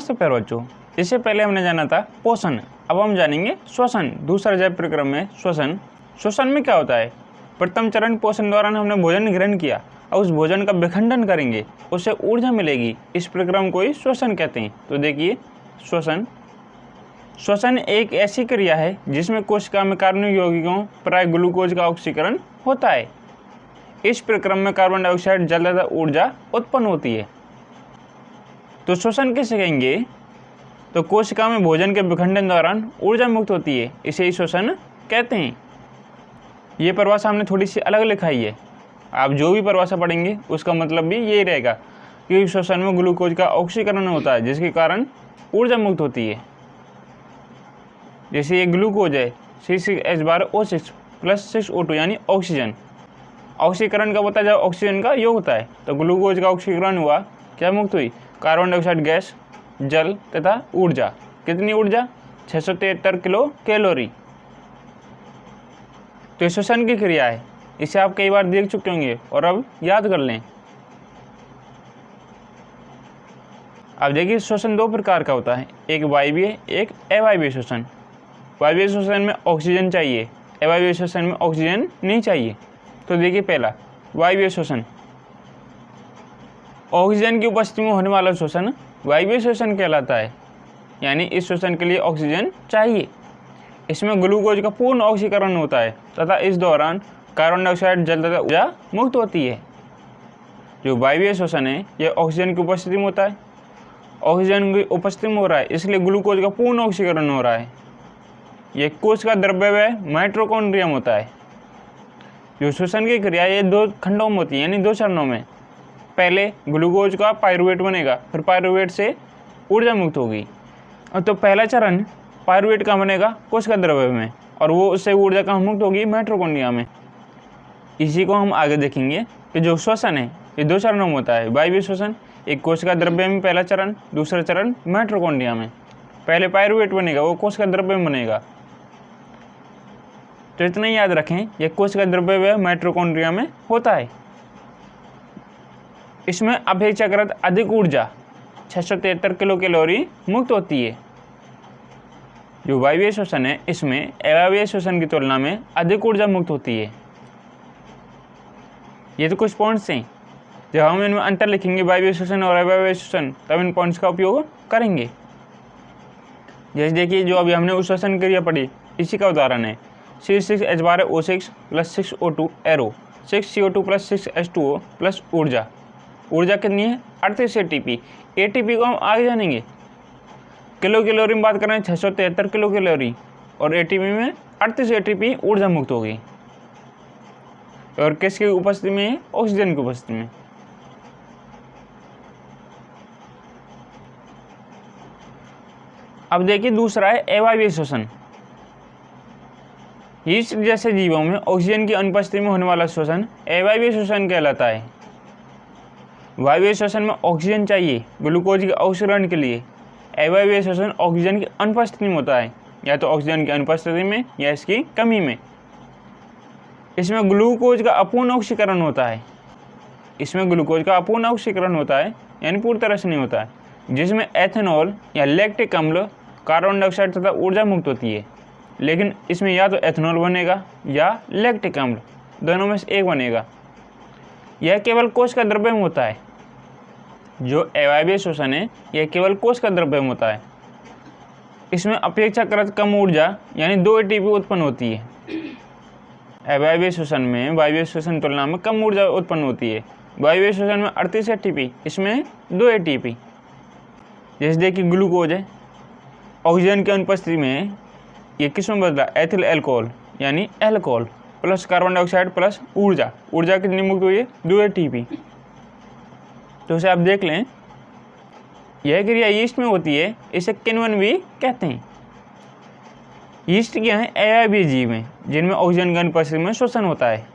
नमस्ते प्यारे बच्चों, इससे पहले हमने जाना था पोषण, अब हम जानेंगे श्वसन। दूसरा अध्याय प्रक्रम में श्वसन। श्वसन में क्या होता है? प्रथम चरण पोषण दौरान हमने भोजन ग्रहण किया और उस भोजन का विखंडन करेंगे, उससे ऊर्जा मिलेगी। इस प्रक्रम को ही श्वसन कहते हैं। तो देखिए श्वसन। श्वसन एक ऐसी क्रिया है जिसमें कोशिका में कार्बनिक यौगिकों प्राय ग्लूकोज का ऑक्सीकरण होता है। इस प्रक्रम में कार्बन डाइऑक्साइड जल तथा ऊर्जा उत्पन्न होती है। तो श्वसन किसे कहेंगे? तो कोशिका में भोजन के विखंडन दौरान ऊर्जा मुक्त होती है, इसे ही श्वसन कहते हैं। ये परिभाषा हमने थोड़ी सी अलग लिखाई है। आप जो भी परिभाषा पढ़ेंगे उसका मतलब भी यही रहेगा कि श्वसन में ग्लूकोज का ऑक्सीकरण होता है जिसके कारण ऊर्जा मुक्त होती है। जैसे ये ग्लूकोज है C6H12O6 + 6O2 यानी ऑक्सीजन। ऑक्सीकरण कब होता है? जब ऑक्सीजन का योग होता है। तो ग्लूकोज का ऑक्सीकरण हुआ, क्या मुक्त हुई? कार्बन डाइऑक्साइड गैस, जल तथा ऊर्जा। कितनी ऊर्जा? 673 किलो कैलोरी। तो श्वसन की क्रिया है, इसे आप कई बार देख चुके होंगे और अब याद कर लें। अब देखिए श्वसन दो प्रकार का होता है, एक वायवीय एक अवायवीय श्वसन। वायवीय श्वसन में ऑक्सीजन चाहिए, अवायवीय श्वसन में ऑक्सीजन नहीं चाहिए। तो देखिए पहला वायवीय श्वसन। ऑक्सीजन की उपस्थिति में होने वाला श्वसन वायवीय श्वसन कहलाता है, यानी इस श्वसन के लिए ऑक्सीजन चाहिए। इसमें ग्लूकोज का पूर्ण ऑक्सीकरण होता है तथा इस दौरान कार्बन डाइऑक्साइड जल तथा ऊर्जा मुक्त होती है। जो वायवीय श्वसन है यह ऑक्सीजन की उपस्थिति में होता है। ऑक्सीजन की उपस्थिति में हो रहा है इसलिए ग्लूकोज का पूर्ण ऑक्सीकरण हो रहा है। यह कोश का द्रव्यवय माइटोकॉन्ड्रियम होता है। जो श्वसन की क्रिया ये दो खंडों में होती है, यानी दो चरणों में। पहले ग्लूकोज का पायरुवेट बनेगा, फिर पायरुवेट से ऊर्जा मुक्त होगी। तो पहला चरण पायरुवेट का बनेगा कोशिका द्रव्य में और वो उससे ऊर्जा कहाँ मुक्त होगी? माइटोकॉन्ड्रिया में। इसी को हम आगे देखेंगे कि जो श्वसन है ये दो चरणों में होता है। वायवीय श्वसन एक कोशिका द्रव्य में पहला चरण, दूसरा चरण माइटोकॉन्ड्रिया में। पहले पायरुवेट बनेगा, वो कोशिका द्रव्य में बनेगा। तो इतना ही याद रखें, यह कोशिका द्रव्य माइटोकॉन्ड्रिया में होता है। इसमें अपेक्षाकृत अधिक ऊर्जा 673 किलो कैलोरी मुक्त होती है। जो वायवीय श्वसन है इसमें अवायवीय श्वसन की तुलना में अधिक ऊर्जा मुक्त होती है। ये तो कुछ पॉइंट्स हैं। जब हम इनमें अंतर लिखेंगे वायवीय श्वसन और अवायवीय श्वसन तब इन पॉइंट्स का उपयोग करेंगे। जैसे देखिए जो अभी हमने उस श्वसन क्रिया पढ़ी इसी का उदाहरण है। C6H12O6 + 6O2 arrow 6CO2 + 6H2O plus ऊर्जा। ऊर्जा कितनी है? 38 ATP। ATP को हम आगे जानेंगे। किलो कैलोरी में बात करें 673 किलो कैलोरी और ATP में 38 ATP ऊर्जा मुक्त होगी। और किसकी उपस्थिति में? ऑक्सीजन की उपस्थिति में। अब देखिए दूसरा है अवायवीय श्वसन। यीस्ट जैसे जीवों में ऑक्सीजन की अनुपस्थिति में होने वाला श्वसन अवायवीय श्वसन कहलाता है। वायवीय श्वसन में ऑक्सीजन चाहिए ग्लूकोज के ऑक्सीकरण के लिए। अवायवीय श्वसन ऑक्सीजन की अनुपस्थिति में होता है, या तो ऑक्सीजन की अनुपस्थिति में या इसकी कमी में। इसमें ग्लूकोज का अपूर्ण ऑक्सीकरण होता है। इसमें ग्लूकोज का अपूर्ण ऑक्सीकरण होता है, यानी पूरी तरह से नहीं होता है, जिसमें एथेनॉल या लैक्टिक अम्ल, कार्बन डाइऑक्साइड तथा ऊर्जा मुक्त होती है। लेकिन इसमें या तो एथेनॉल बनेगा या लैक्टिक अम्ल, दोनों में से एक बनेगा। यह केवल कोश का द्रव्य में होता है। जो अवायवीय श्वसन है यह केवल कोश का द्रव्य में होता है। इसमें अपेक्षाकृत कम ऊर्जा यानी 2 ATP उत्पन्न होती है। अवायवीय श्वसन में वायवीय श्वसन तुलना में कम ऊर्जा उत्पन्न होती है। वायवीय श्वसन में 38 ATP, इसमें 2 ATP। जैसे देखिए ग्लूकोज है, ऑक्सीजन की अनुपस्थिति में ये किस में बदला? एथिल एल्कोहल यानी alcohol plus carbon dioxide plus ऊर्जा। ऊर्जा कितनी मुक्त हुई है? 2 ATP। तो इसे आप देख लें, यह क्रिया यीस्ट में होती है, इसे किण्वन भी कहते हैं। यीस्ट क्या है? अवायवीय जीव हैं जिनमें ऑक्सीजन की अनुपस्थिति में श्वसन होता है।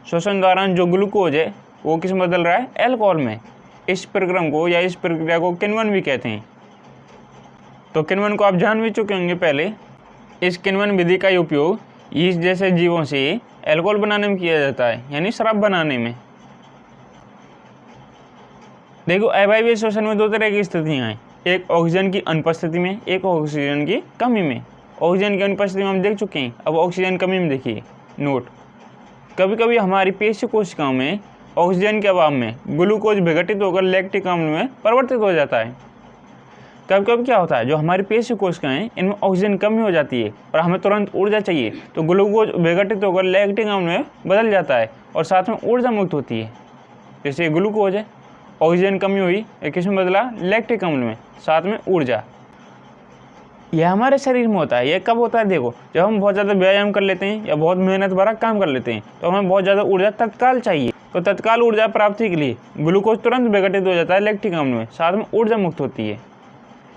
श्वसन दौरान जो ग्लूकोज है वो किस में बदल रहा है? एल्कोहल में। इस प्रक्रम को या इस प्रक्रिया को किण्वन भी कहते हैं। तो किण्वन को आप जान भी चुके होंगे पहले। इस किण्वन विधि का उपयोग यीस्ट जैसे जीवों से एल्कोहल बनाने में किया जाता है, यानी शराब बनाने में। देखो अवायवीय श्वसन में दो तरह की स्थितियाँ हैं, एक ऑक्सीजन की अनुपस्थिति में, एक ऑक्सीजन की कमी में। ऑक्सीजन की अनुपस्थिति में हम देख चुके हैं, अब ऑक्सीजन कमी में देखिए। नोट, कभी कभी हमारी पेशी कोशिकाओं में ऑक्सीजन के अभाव में ग्लूकोज विघटित होकर लैक्टिक अम्ल में परिवर्तित हो जाता है। कभी कभी क्या होता है, जो हमारी पेशी कोशिकाएं इनमें ऑक्सीजन कमी हो जाती है और हमें तुरंत ऊर्जा चाहिए, तो ग्लूकोज विघटित होकर लैक्टिक अम्ल में बदल जाता है और साथ में ऊर्जा मुक्त होती है। जैसे ग्लूकोज है, ऑक्सीजन कमी हुई, किसमें बदला, लैक्टिक अम्ल में, साथ में ऊर्जा। यह हमारे शरीर में होता है। यह कब होता है, देखो, जब हम बहुत ज़्यादा व्यायाम कर लेते हैं या बहुत मेहनत भरा काम कर लेते हैं तो हमें बहुत ज़्यादा ऊर्जा तत्काल चाहिए। तो तत्काल ऊर्जा प्राप्ति के लिए ग्लूकोज तुरंत विघटित हो जाता है लैक्टिक अम्ल में, साथ में ऊर्जा मुक्त होती है।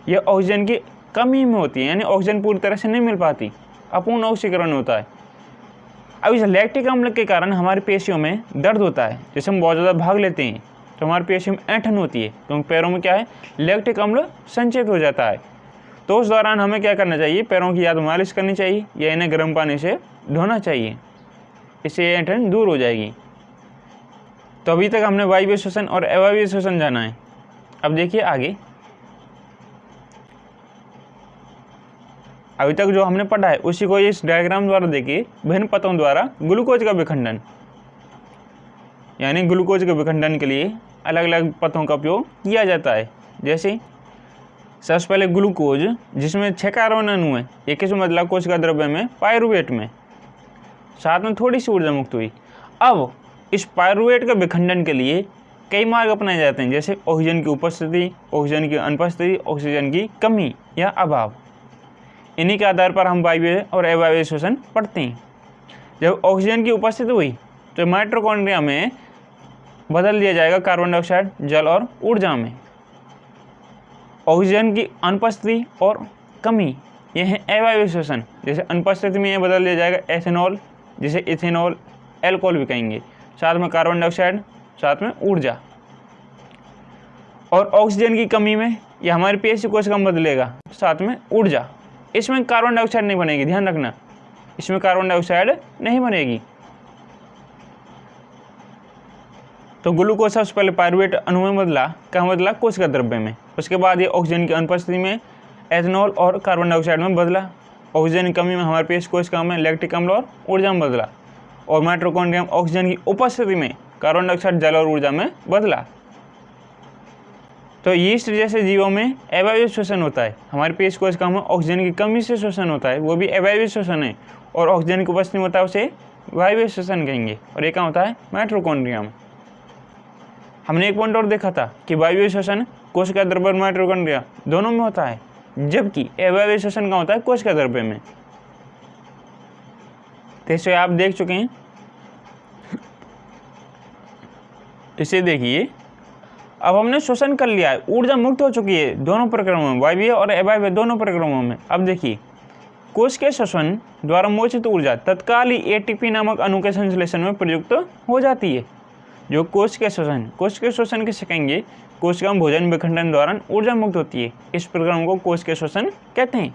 यह ऑक्सीजन की कमी में होती है, यानी ऑक्सीजन पूरी तरह से नहीं मिल पाती, अपूर्ण ऑक्सीकरण होता है। अब इस लैक्टिक अम्ल के कारण हमारी पेशियों में दर्द होता है। जैसे हम बहुत ज़्यादा भाग लेते हैं तो हमारी पेशियों में ऐंठन होती है, क्योंकि पैरों में क्या है, लैक्टिक अम्ल संचित हो जाता है। तो उस दौरान हमें क्या करना चाहिए, पैरों की या तो मालिश करनी चाहिए या इन्हें गर्म पानी से धोना चाहिए, इससे ऐंठन दूर हो जाएगी। तो अभी तक हमने वायवीय श्वसन और अवायवीय श्वसन जाना है। अब देखिए आगे, अभी तक जो हमने पढ़ा है उसी को इस डायग्राम द्वारा देखिए। विभिन्न पथों द्वारा ग्लूकोज का विखंडन, यानी ग्लूकोज के विखंडन के लिए अलग अलग पथों का उपयोग किया जाता है। जैसे सबसे पहले ग्लूकोज, जिसमें 6 कार्बन अणु है, ये किस में बदला, कोशिका द्रव्य में, पायरुवेट में, साथ में थोड़ी सी ऊर्जा मुक्त हुई। अब इस पायरुवेट के विखंडन के लिए कई मार्ग अपनाए जाते हैं, जैसे ऑक्सीजन की उपस्थिति, ऑक्सीजन की अनुपस्थिति, ऑक्सीजन की कमी या अभाव। इन्हीं के आधार पर हम वायवीय और अवायवीय श्वसन पढ़ते हैं। जब ऑक्सीजन की उपस्थिति हुई तो माइटोकॉन्ड्रिया में बदल दिया जाएगा कार्बन डाइऑक्साइड, जल और ऊर्जा में। ऑक्सीजन की अनुपस्थिति और कमी, यह है अवायवीय श्वसन। जैसे अनुपस्थिति में यह बदल दिया जाएगा एथेनॉल, जिसे इथेनॉल, एल्कोहल भी कहेंगे, साथ में कार्बन डाइऑक्साइड, साथ में ऊर्जा। और ऑक्सीजन की कमी में यह हमारी पेशी कोशिका में बदलेगा, साथ में ऊर्जा। इसमें कार्बन डाइऑक्साइड नहीं बनेगी, ध्यान रखना, इसमें कार्बन डाइऑक्साइड नहीं बनेगी। तो ग्लूकोज सबसे पहले पायरुवेट अणु में बदला, कहाँ बदला, कोशिका द्रव्य में। उसके बाद ये ऑक्सीजन की अनुपस्थिति में एथेनॉल और कार्बन डाइऑक्साइड में बदला। ऑक्सीजन की कमी में हमारे पेशी कोशिका में लैक्टिक अम्ल और ऊर्जा में बदला। और माइटोकॉन्ड्रिया में ऑक्सीजन की उपस्थिति में कार्बन डाइऑक्साइड, जल और ऊर्जा में बदला। तो यीस्ट जैसे जीवों में अवायवीय श्वसन होता है। हमारे पेशी कोशिका में ऑक्सीजन की कमी से श्वसन होता है, वो भी अवायवीय श्वसन है। और ऑक्सीजन की उपस्थिति में होता है, उसे वायवीय श्वसन कहेंगे। और ये क्या होता है, माइटोकॉन्ड्रिया में। हमने एक पॉइंट और देखा था कि वायवीय श्वसन कोशिका द्रव्य और माइटोकॉन्ड्रिया दोनों में होता है, जबकि अवायवीय श्वसन का होता है कोशिका द्रव्य में। तो इसे आप देख चुके हैं। इसे देखिए, अब हमने श्वसन कर लिया है, ऊर्जा मुक्त हो चुकी है दोनों प्रक्रमों में, वायवीय और अवायवीय दोनों प्रक्रमों में। अब देखिए, कोश के श्वसन द्वारा मोचित ऊर्जा तत्काल ही एटीपी नामक अणु के संश्लेषण में प्रयुक्त हो जाती है। जो कोश के श्वसन किसे कहेंगे, कोशिका भोजन विखंडन दौरान ऊर्जा मुक्त होती है, इस प्रक्रम को कोश के श्वसन कहते हैं।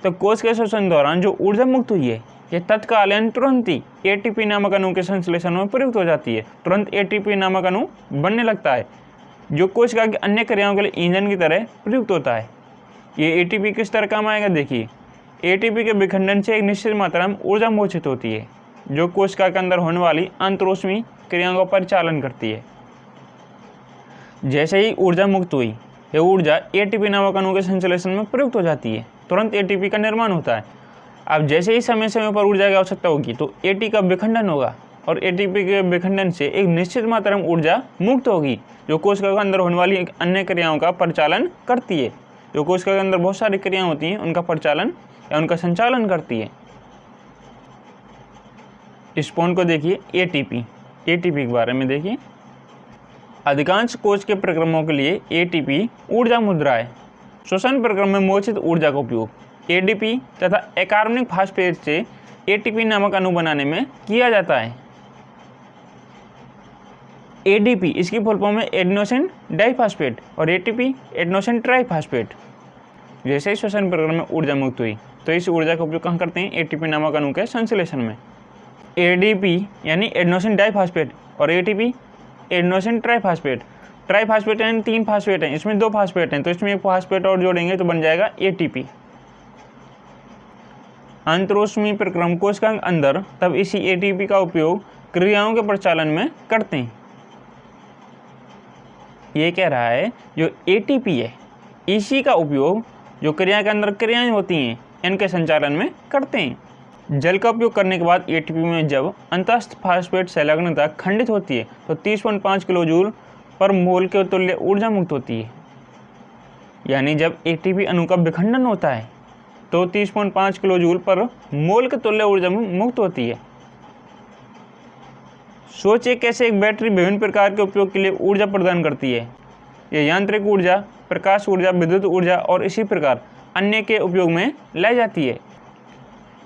तो कोश के श्वसन दौरान जो ऊर्जा मुक्त हुई है, ये तत्काल यानी तुरंत ही एटीपी नामक अणु के संश्लेषण में प्रयुक्त हो जाती है। तुरंत एटीपी नामक अणु बनने लगता है, जो कोशिका की अन्य क्रियाओं के लिए ईंधन की तरह प्रयुक्त होता है। ये एटीपी किस तरह काम आएगा, देखिए, एटीपी के विखंडन से एक निश्चित मात्रा में ऊर्जा मोचित होती है, जो कोशिका के अंदर होने वाली अंतरोष्मी क्रियाओं का परिचालन करती है। जैसे ही ऊर्जा मुक्त हुई, यह ऊर्जा एटीपी नामक अणु के संश्लेषण में प्रयुक्त हो जाती है, तुरंत एटीपी का निर्माण होता है। अब जैसे ही समय समय पर ऊर्जा की आवश्यकता होगी तो एटी का विखंडन होगा, और एटीपी के विखंडन से एक निश्चित मात्रा में ऊर्जा मुक्त होगी, जो कोशिका के अंदर होने वाली अन्य क्रियाओं का परिचालन करती है। जो कोशिका के अंदर बहुत सारी क्रियाएं होती हैं, उनका परिचालन या उनका संचालन करती है। इस पॉइंट को देखिए, एटीपी के बारे में देखिए। अधिकांश कोश के प्रक्रमों के लिए एटीपी ऊर्जा मुद्रा है। श्वसन प्रक्रम में मोचित ऊर्जा का उपयोग एडीपी तथा अकार्बनिक फास्फेट से एटीपी नामक अणु बनाने में किया जाता है। एडीपी इसकी फुल फॉर्म है एडिनोसिन डाइफास्फेट, और एटीपी एडिनोसिन ट्राइफास्फेट। जैसे ही श्वसन प्रक्रम में ऊर्जा मुक्त हुई तो इस ऊर्जा का उपयोग कहाँ करते हैं, एटीपी नामक अणु के संश्लेषण में। एडीपी यानी एडिनोसिन डाइफास्फेट और एटीपी एडिनोसिन ट्राइफास्फेट, ट्राईफास्फेट यानी 3 फास्फेट हैं, इसमें 2 फास्फेट हैं, तो इसमें एक फास्फेट और जोड़ेंगे तो बन जाएगा ATP। अंतरोष्मी प्रक्रम कोशिका के अंदर तब इसी ATP का उपयोग क्रियाओं के प्रचालन में करते हैं। ये कह रहा है जो ATP है इसी का उपयोग जो क्रिया के अंदर क्रियाएं होती हैं इनके संचालन में करते हैं। जल का उपयोग करने के बाद ATP में जब अंतस्थ फास्फेट संलग्नता खंडित होती है तो 30.5 किलो जूल पर मोल के तुल्य ऊर्जा मुक्त होती है। यानी जब ATP अणु का विखंडन होता है तो 30.5 किलो जूल पर मोल के तुल्य ऊर्जा मुक्त होती है। सोचिए कैसे एक बैटरी विभिन्न प्रकार के उपयोग के लिए ऊर्जा प्रदान करती है। यह यांत्रिक ऊर्जा, प्रकाश ऊर्जा, विद्युत ऊर्जा और इसी प्रकार अन्य के उपयोग में लाई जाती है।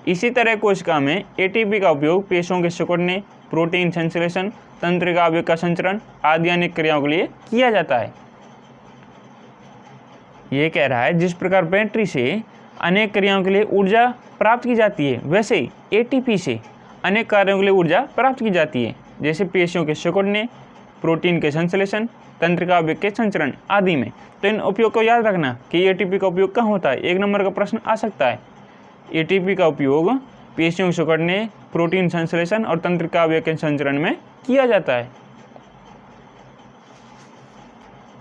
इसी तरह कोशिका में ATP का उपयोग पेशियों के सिकुड़ने, प्रोटीन संश्लेषण, तंत्रिका अवयव का संचरण आदि अनेक क्रियाओं के लिए किया जाता है। ये कह रहा है जिस प्रकार बैटरी से अनेक क्रियाओं के लिए ऊर्जा प्राप्त की जाती है वैसे ही ATP से अनेक कार्यों के लिए ऊर्जा प्राप्त की जाती है, जैसे पेशियों के सिकुड़ने, प्रोटीन के संश्लेषण, तंत्रिका अवयव के संचरण आदि में। तो इन उपयोग को याद रखना कि ATP का उपयोग कहाँ होता है, 1 नंबर का प्रश्न आ सकता है। ATP का उपयोग पेशियों के सिकुड़ने, प्रोटीन संश्लेषण और तंत्रिका अवयव के संचरण में किया जाता है।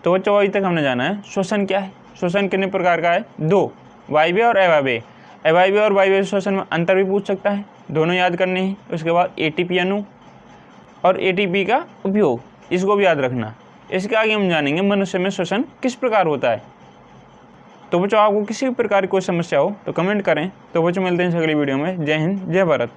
तो बच्चों अभी तक हमने जाना है श्वसन क्या है। श्वसन कितने प्रकार का है, 2, वायवीय और अवायवीय। अवायवीय और वायवीय श्वसन में अंतर भी पूछ सकता है, दोनों याद करने हैं। उसके बाद ATP अणु और ATP का उपयोग, इसको भी याद रखना। इसके आगे हम जानेंगे मनुष्य में श्वसन किस प्रकार होता है। तो बच्चों आपको किसी भी प्रकार की कोई समस्या हो तो कमेंट करें। तो बच्चों मिलते हैं अगली वीडियो में। जय हिंद, जय भारत।